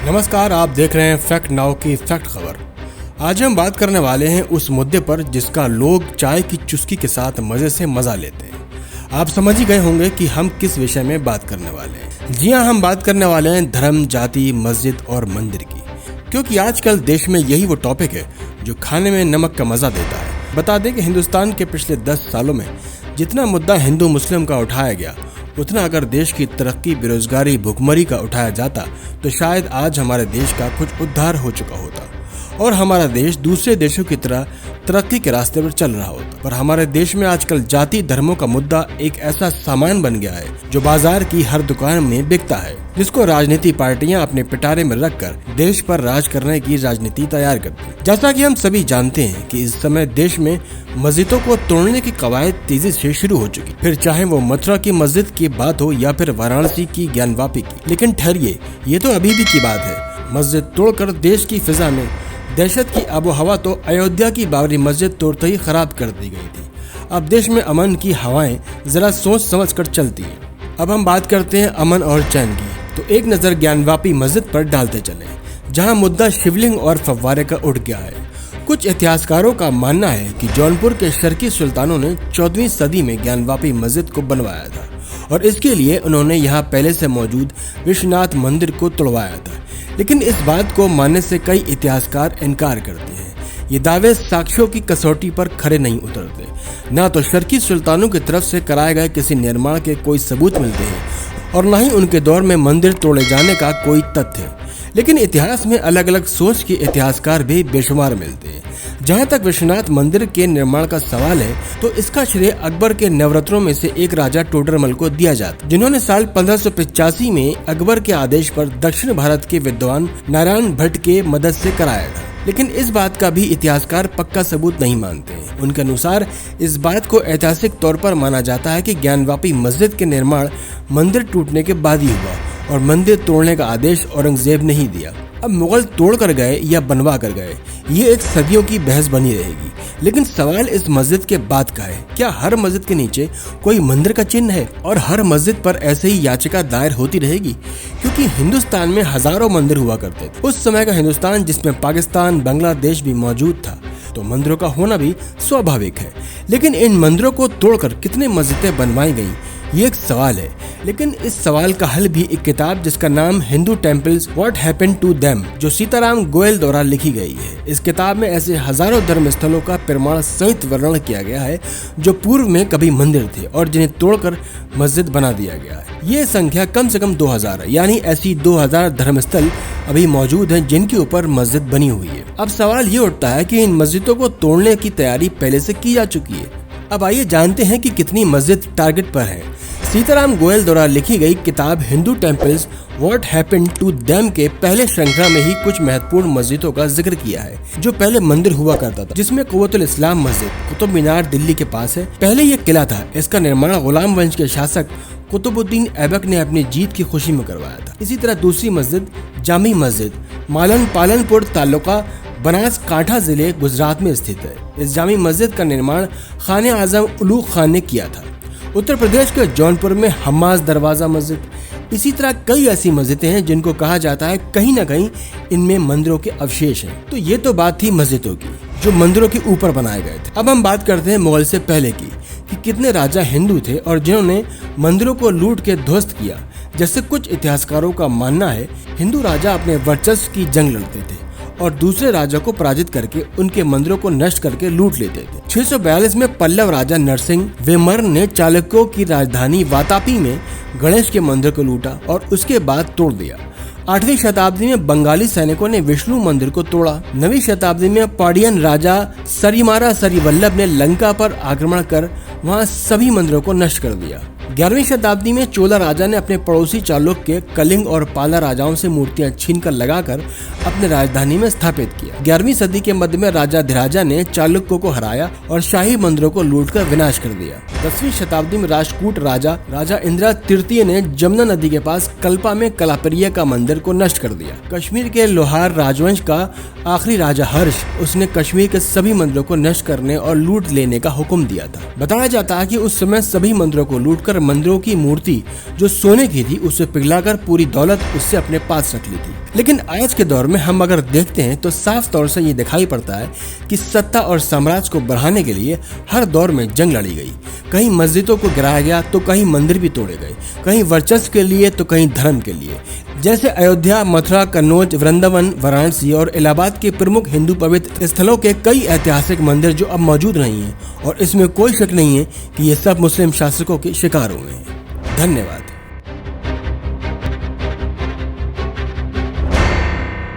नमस्कार, आप देख रहे हैं फैक्ट नाउ की फैक्ट खबर। आज हम बात करने वाले हैं उस मुद्दे पर जिसका लोग चाय की चुस्की के साथ मजे से मजा लेते हैं। आप समझ ही गए होंगे कि हम किस विषय में बात करने वाले हैं। जी हाँ, हम बात करने वाले हैं धर्म, जाति, मस्जिद और मंदिर की, क्योंकि आजकल देश में यही वो टॉपिक है जो खाने में नमक का मजा देता है। बता दें कि हिंदुस्तान के पिछले 10 सालों में जितना मुद्दा हिंदू मुस्लिम का उठाया गया, उतना अगर देश की तरक्की, बेरोजगारी, भुखमरी का उठाया जाता तो शायद आज हमारे देश का कुछ उद्धार हो चुका होता और हमारा देश दूसरे देशों की तरह तरक्की के रास्ते पर चल रहा होता। पर हमारे देश में आजकल जाति धर्मों का मुद्दा एक ऐसा सामान बन गया है जो बाजार की हर दुकान में बिकता है, जिसको राजनीति पार्टियां अपने पिटारे में रखकर देश पर राज करने की राजनीति तैयार करती है। जैसा कि हम सभी जानते हैं कि इस समय देश में मस्जिदों को तोड़ने की कवायद तेजी से शुरू हो चुकी, फिर चाहे वो मथुरा की मस्जिद की बात हो या फिर वाराणसी की ज्ञानवापी की। लेकिन ठहरिए, ये तो अभी भी की बात है। मस्जिद तोड़कर देश की फिजा में दहशत की आबोहवा तो अयोध्या की बाबरी मस्जिद तोड़ते ही खराब कर दी गई थी। अब देश में अमन की हवाएं जरा सोच समझ कर चलती हैं। अब हम बात करते हैं अमन और चैन की, तो एक नजर ज्ञानवापी मस्जिद पर डालते चले, जहां मुद्दा शिवलिंग और फव्वारे का उठ गया है। कुछ इतिहासकारों का मानना है कि जौनपुर के शर्की सुल्तानों ने 14वीं सदी में ज्ञानवापी मस्जिद को बनवाया था और इसके लिए उन्होंने यहाँ पहले से मौजूद विश्वनाथ मंदिर को तोड़वाया था। लेकिन इस बात को मानने से कई इतिहासकार इनकार करते हैं। ये दावे साक्ष्यों की कसौटी पर खरे नहीं उतरते। न तो शर्की सुल्तानों की तरफ से कराए गए किसी निर्माण के कोई सबूत मिलते हैं और न ही उनके दौर में मंदिर तोड़े जाने का कोई तथ्य। लेकिन इतिहास में अलग अलग सोच के इतिहासकार भी बेशुमार मिलते हैं। जहाँ तक विश्वनाथ मंदिर के निर्माण का सवाल है, तो इसका श्रेय अकबर के नवरत्नों में से एक राजा टोडरमल को दिया जाता, जिन्होंने साल 1585 में अकबर के आदेश पर दक्षिण भारत के विद्वान नारायण भट्ट के मदद से कराया था। लेकिन इस बात का भी इतिहासकार पक्का सबूत नहीं मानते हैं। उनके अनुसार इस बात को ऐतिहासिक तौर पर माना जाता है कि ज्ञानवापी मस्जिद के निर्माण मंदिर टूटने के बाद ही हुआ और मंदिर तोड़ने का आदेश औरंगजेब ने ही दिया। अब मुगल तोड़ कर गए या बनवा कर गए, ये एक सदियों की बहस बनी रहेगी। लेकिन सवाल इस मस्जिद के बाद का है, क्या हर मस्जिद के नीचे कोई मंदिर का चिन्ह है और हर मस्जिद पर ऐसे ही याचिका दायर होती रहेगी? क्योंकि हिंदुस्तान में हजारों मंदिर हुआ करते थे। उस समय का हिंदुस्तान जिसमें पाकिस्तान, बांग्लादेश भी मौजूद था, तो मंदिरों का होना भी स्वाभाविक है। लेकिन इन मंदिरों को तोड़कर कितने मस्जिदें बनवाई गई, ये एक सवाल है। लेकिन इस सवाल का हल भी एक किताब जिसका नाम Hindu temples what happened to them, जो सीताराम गोयल द्वारा लिखी गई है। इस किताब में ऐसे हजारों धर्म स्थलों का प्रमाण सहित वर्णन किया गया है जो पूर्व में कभी मंदिर थे और जिन्हें तोड़कर मस्जिद बना दिया गया है। ये संख्या कम से कम 2000 है, यानी ऐसी 2000 धर्मस्थल अभी मौजूद हैं जिनके ऊपर मस्जिद बनी हुई है। अब सवाल ये उठता है कि इन मस्जिदों को तोड़ने की तैयारी पहले से की जा चुकी है। अब आइए जानते हैं कि कितनी मस्जिद टारगेट पर है। सीताराम गोयल द्वारा लिखी गई किताब Hindu temples what happened to them के पहले श्रृंखला में ही कुछ महत्वपूर्ण मस्जिदों का जिक्र किया है जो पहले मंदिर हुआ करता था, जिसमें कुव्वतुल इस्लाम मस्जिद कुतुब मीनार दिल्ली के पास है। पहले ये किला था। इसका निर्माण गुलाम वंश के शासक कुतुबुद्दीन ऐबक ने अपनी जीत की खुशी में करवाया था। इसी तरह दूसरी मस्जिद जामी मस्जिद मालन पालनपुर तालुका बनासकांठा जिले गुजरात में स्थित है। इस जामी मस्जिद का निर्माण खाने आजम उलूग खान ने किया था। उत्तर प्रदेश के जौनपुर में हम्मास दरवाजा मस्जिद, इसी तरह कई ऐसी मस्जिदें हैं जिनको कहा जाता है कहीं न कहीं इनमें मंदिरों के अवशेष हैं। तो ये तो बात थी मस्जिदों की जो मंदिरों के ऊपर बनाए गए थे। अब हम बात करते हैं मुगल से पहले की, कि कितने राजा हिंदू थे और जिन्होंने मंदिरों को लूट के ध्वस्त किया। जैसे कुछ इतिहासकारों का मानना है, हिंदू राजा अपने वर्चस्व की जंग लड़ते थे और दूसरे राजा को पराजित करके उनके मंदिरों को नष्ट करके लूट लेते थे। 642 में पल्लव राजा नरसिंह वेमर ने चालुक्यों की राजधानी वातापी में गणेश के मंदिर को लूटा और उसके बाद तोड़ दिया। 8वीं शताब्दी में बंगाली सैनिकों ने विष्णु मंदिर को तोड़ा। 9वीं शताब्दी में पाडियन राजा सरीमारा सरीवल्लभ ने लंका पर आक्रमण कर वहां सभी मंदिरों को नष्ट कर दिया। 11वीं शताब्दी में चोला राजा ने अपने पड़ोसी चालुक्य कलिंग और पाला राजाओं से मूर्तियां छीनकर लगाकर अपने राजधानी में स्थापित किया। 11वीं सदी के मध्य में राजा धिराजा ने चालुक्यों को हराया और शाही मंदिरों को लूटकर विनाश कर दिया। 10वीं शताब्दी में राष्ट्रकूट राजा इंदिरा तृतीय ने जमुना नदी के पास कल्पा में कलाप्रिया का मंदिर को नष्ट कर दिया। कश्मीर के लोहार राजवंश का आखिरी राजा हर्ष, उसने कश्मीर के सभी मंदिरों को नष्ट करने और लूट लेने का हुक्म दिया था। बताया जाता है कि उस समय सभी मंदिरों को लूट तोड़कर मंदिरों की मूर्ति जो सोने की थी उसे पिघलाकर पूरी दौलत उससे अपने पास रख ली थी। लेकिन आज के दौर में हम अगर देखते हैं तो साफ तौर से ये दिखाई पड़ता है कि सत्ता और साम्राज्य को बढ़ाने के लिए हर दौर में जंग लड़ी गई। कहीं मस्जिदों को गिराया गया तो कहीं मंदिर भी तोड़े गए, कहीं वर्चस्व के लिए तो कहीं धर्म के लिए। जैसे अयोध्या, मथुरा, कन्नौज, वृंदावन, वाराणसी और इलाहाबाद के प्रमुख हिंदू पवित्र स्थलों के कई ऐतिहासिक मंदिर जो अब मौजूद नहीं हैं, और इसमें कोई शक नहीं है कि ये सब मुस्लिम शासकों के शिकार हुए हैं। धन्यवाद।